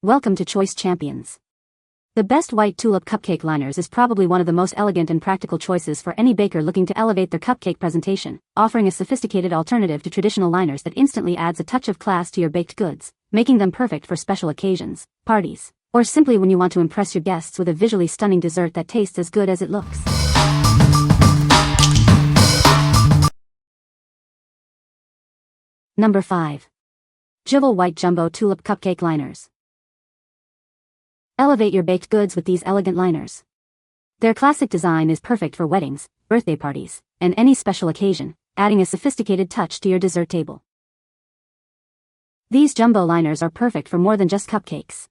Welcome to Choice Champions. The best White Tulip Cupcake Liners is probably one of the most elegant and practical choices for any baker looking to elevate their cupcake presentation, offering a sophisticated alternative to traditional liners that instantly adds a touch of class to your baked goods, making them perfect for special occasions, parties, or simply when you want to impress your guests with a visually stunning dessert that tastes as good as it looks. Number 5. Juvale White Jumbo Tulip Cupcake Liners. Elevate your baked goods with these elegant liners. Their classic design is perfect for weddings, birthday parties, and any special occasion, adding a sophisticated touch to your dessert table. These jumbo liners are perfect for more than just cupcakes.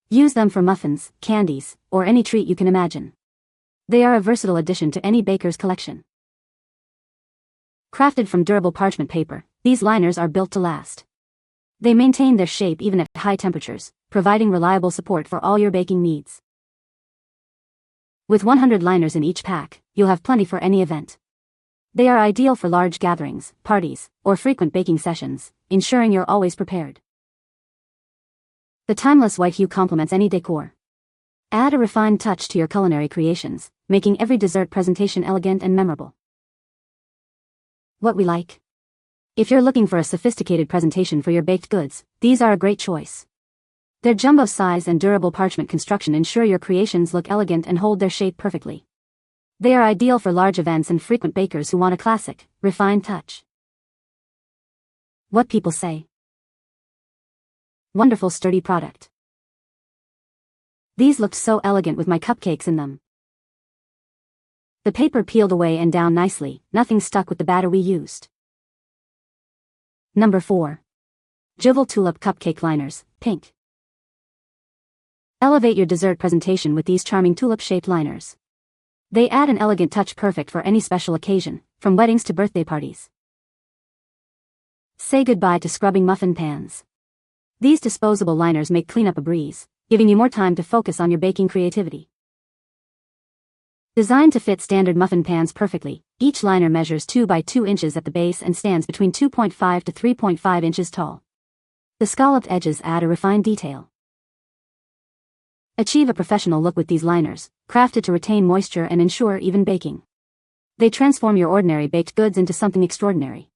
Use them for muffins, candies, or any treat you can imagine. They are a versatile addition to any baker's collection. Crafted from durable parchment paper, these liners are built to last. They maintain their shape even at high temperatures, providing reliable support for all your baking needs. With 100 liners in each pack, you'll have plenty for any event. They are ideal for large gatherings, parties, or frequent baking sessions, ensuring you're always prepared. The timeless white hue complements any decor. Add a refined touch to your culinary creations, making every dessert presentation elegant and memorable. What we like. If you're looking for a sophisticated presentation for your baked goods, these are a great choice. Their jumbo size and durable parchment construction ensure your creations look elegant and hold their shape perfectly. They are ideal for large events and frequent bakers who want a classic, refined touch. What people say. Wonderful sturdy product. These looked so elegant with my cupcakes in them. The paper peeled away and down nicely, nothing stuck with the batter we used. Number 4. Juvale Tulip Cupcake Liners, Pink. Elevate your dessert presentation with these charming tulip-shaped liners. They add an elegant touch perfect for any special occasion, from weddings to birthday parties. Say goodbye to scrubbing muffin pans. These disposable liners make cleanup a breeze, giving you more time to focus on your baking creativity. Designed to fit standard muffin pans perfectly, each liner measures 2 by 2 inches at the base and stands between 2.5 to 3.5 inches tall. The scalloped edges add a refined detail. Achieve a professional look with these liners, crafted to retain moisture and ensure even baking. They transform your ordinary baked goods into something extraordinary.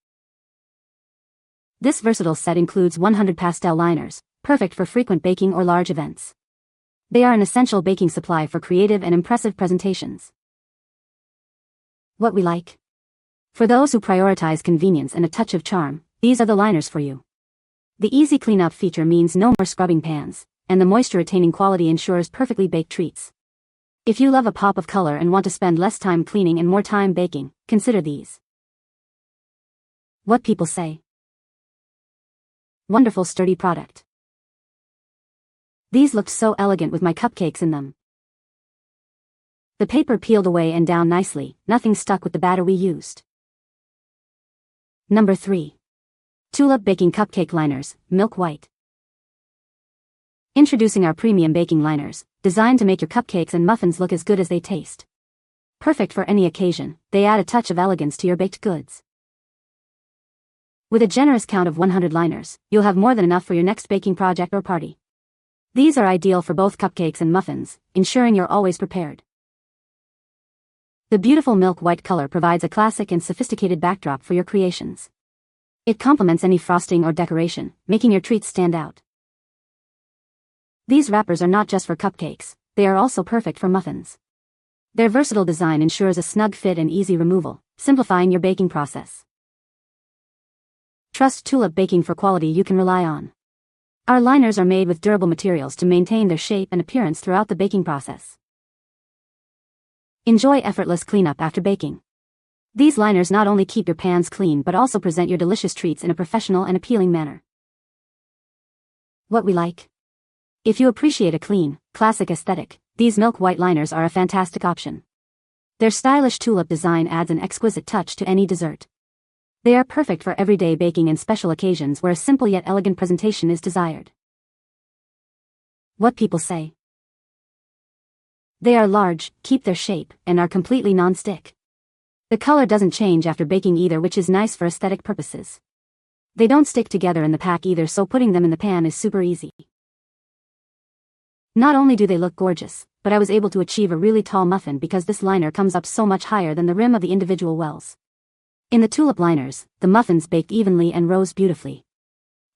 This versatile set includes 100 pastel liners, perfect for frequent baking or large events. They are an essential baking supply for creative and impressive presentations. What we like. For those who prioritize convenience and a touch of charm, these are the liners for you. The easy cleanup feature means no more scrubbing pans, and the moisture-retaining quality ensures perfectly baked treats. If you love a pop of color and want to spend less time cleaning and more time baking, consider these. What people say. Wonderful sturdy product. These looked so elegant with my cupcakes in them. The paper peeled away and down nicely, nothing stuck with the batter we used. Number 3. Tulip Baking Cupcake Liners, Milk White. Introducing our premium baking liners, designed to make your cupcakes and muffins look as good as they taste. Perfect for any occasion, they add a touch of elegance to your baked goods. With a generous count of 100 liners, you'll have more than enough for your next baking project or party. These are ideal for both cupcakes and muffins, ensuring you're always prepared. The beautiful milk white color provides a classic and sophisticated backdrop for your creations. It complements any frosting or decoration, making your treats stand out. These wrappers are not just for cupcakes, they are also perfect for muffins. Their versatile design ensures a snug fit and easy removal, simplifying your baking process. Trust Tulip Baking for quality you can rely on. Our liners are made with durable materials to maintain their shape and appearance throughout the baking process. Enjoy effortless cleanup after baking. These liners not only keep your pans clean but also present your delicious treats in a professional and appealing manner. What we like. If you appreciate a clean, classic aesthetic, these milk white liners are a fantastic option. Their stylish tulip design adds an exquisite touch to any dessert. They are perfect for everyday baking and special occasions where a simple yet elegant presentation is desired. What people say. They are large, keep their shape, and are completely non-stick. The color doesn't change after baking either, which is nice for aesthetic purposes. They don't stick together in the pack either, so putting them in the pan is super easy. Not only do they look gorgeous, but I was able to achieve a really tall muffin because this liner comes up so much higher than the rim of the individual wells. In the tulip liners, the muffins baked evenly and rose beautifully.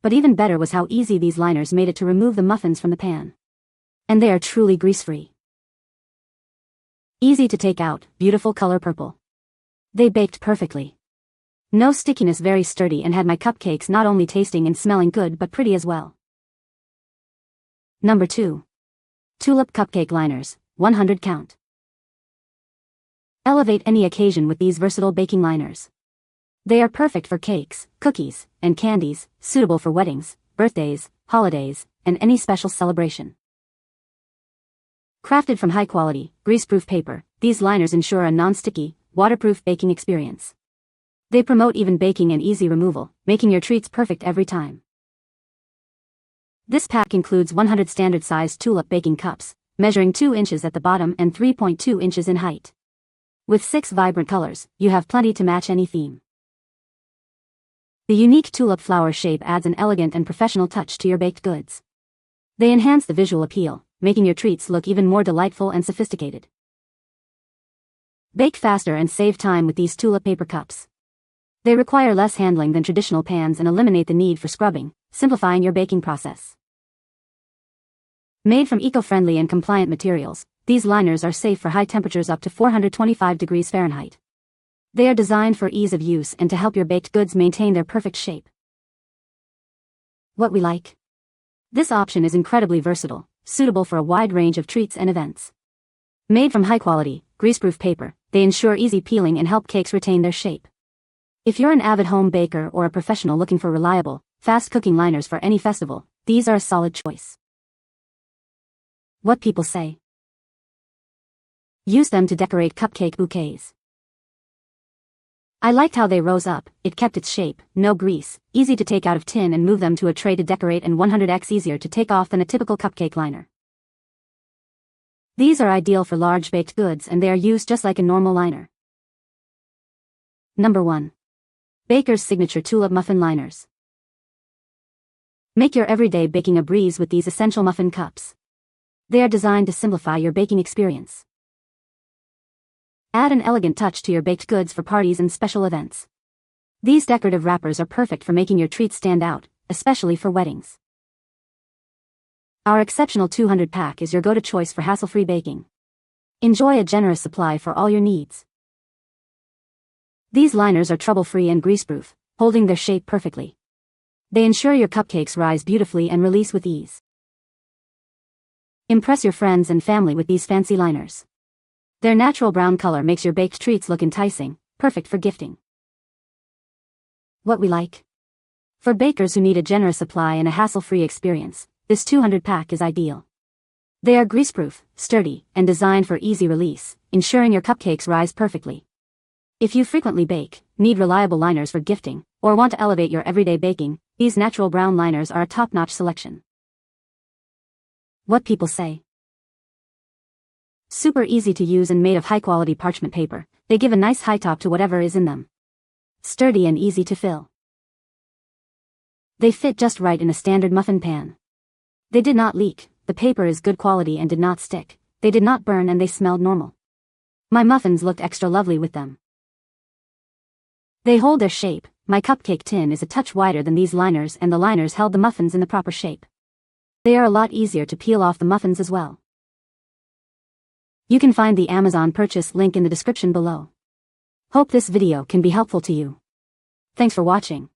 But even better was how easy these liners made it to remove the muffins from the pan. And they are truly grease-free. Easy to take out, beautiful color purple. They baked perfectly. No stickiness, very sturdy, and had my cupcakes not only tasting and smelling good but pretty as well. Number 2. Tulip Cupcake Liners, 100 count. Elevate any occasion with these versatile baking liners. They are perfect for cakes, cookies, and candies, suitable for weddings, birthdays, holidays, and any special celebration. Crafted from high-quality, grease-proof paper, these liners ensure a non-sticky, waterproof baking experience. They promote even baking and easy removal, making your treats perfect every time. This pack includes 100 standard-sized tulip baking cups, measuring 2 inches at the bottom and 3.2 inches in height. With 6 vibrant colors, you have plenty to match any theme. The unique tulip flower shape adds an elegant and professional touch to your baked goods. They enhance the visual appeal, making your treats look even more delightful and sophisticated. Bake faster and save time with these tulip paper cups. They require less handling than traditional pans and eliminate the need for scrubbing, simplifying your baking process. Made from eco-friendly and compliant materials, these liners are safe for high temperatures up to 425 degrees Fahrenheit. They are designed for ease of use and to help your baked goods maintain their perfect shape. What we like? This option is incredibly versatile, suitable for a wide range of treats and events. Made from high-quality, greaseproof paper, they ensure easy peeling and help cakes retain their shape. If you're an avid home baker or a professional looking for reliable, fast-cooking liners for any festival, these are a solid choice. What people say. Use them to decorate cupcake bouquets. I liked how they rose up, it kept its shape, no grease, easy to take out of tin and move them to a tray to decorate, and 100x easier to take off than a typical cupcake liner. These are ideal for large baked goods and they are used just like a normal liner. Number 1. Baker's Signature Tulip Muffin Liners. Make your everyday baking a breeze with these essential muffin cups. They are designed to simplify your baking experience. Add an elegant touch to your baked goods for parties and special events. These decorative wrappers are perfect for making your treats stand out, especially for weddings. Our exceptional 200 pack is your go-to choice for hassle-free baking. Enjoy a generous supply for all your needs. These liners are trouble-free and greaseproof, holding their shape perfectly. They ensure your cupcakes rise beautifully and release with ease. Impress your friends and family with these fancy liners. Their natural brown color makes your baked treats look enticing, perfect for gifting. What we like? For bakers who need a generous supply and a hassle-free experience, this 200 pack is ideal. They are greaseproof, sturdy, and designed for easy release, ensuring your cupcakes rise perfectly. If you frequently bake, need reliable liners for gifting, or want to elevate your everyday baking, these natural brown liners are a top-notch selection. What people say. Super easy to use and made of high-quality parchment paper, they give a nice high top to whatever is in them. Sturdy and easy to fill. They fit just right in a standard muffin pan. They did not leak, the paper is good quality and did not stick, they did not burn, and they smelled normal. My muffins looked extra lovely with them. They hold their shape. My cupcake tin is a touch wider than these liners and the liners held the muffins in the proper shape. They are a lot easier to peel off the muffins as well. You can find the Amazon purchase link in the description below. Hope this video can be helpful to you. Thanks for watching.